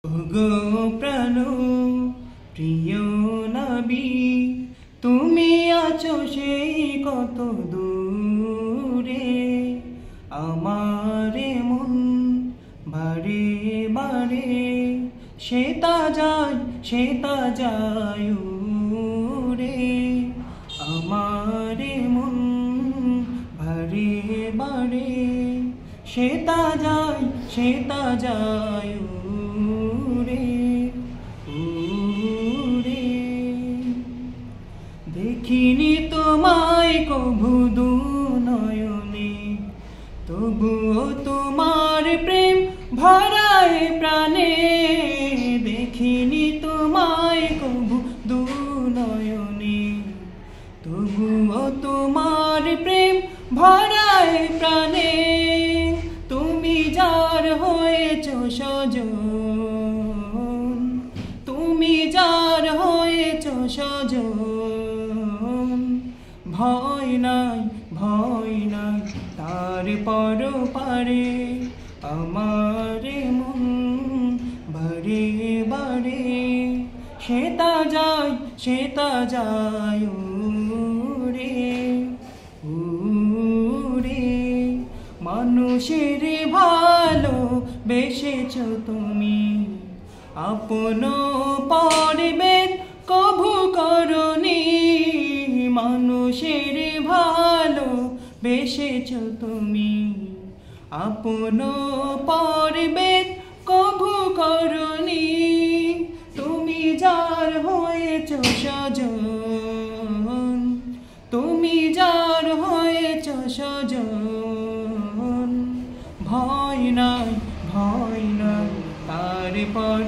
ওগো প্রাণ প্রিয় নবী, তুমি আছো সেই কত দূরে। আমার মন বারে বারে সেতা যায় উড়ে। আমার মন বারে বারে সেতা যায় উড়ে উড়ে। দেখিনি তোমায় কভু দু নয়নে, তবুও তোমার প্রেম ভরায় প্রাণে। দেখিনি তোমায় কভু দু নয়নে, তবুও তোমার প্রেম ভরায় প্রাণে। তুমি যার হয়েছ সজন, তুমি যার হয়েছ সজন। ভয় নাই তার পর পারে আমার মন বারে বারে সেতা যায় উড়ে উড়ে। মানুষের ভালো বেসেছ তুমি, আপন পরিবেশ কভু করনি। মানুষের ভালো বেসেছ তুমি, আপন পরিবেশ কভু করনি। তুমি যার হয়েছ সজন, তুমি যার হয়েছ সজন। ভয় নাই তার পর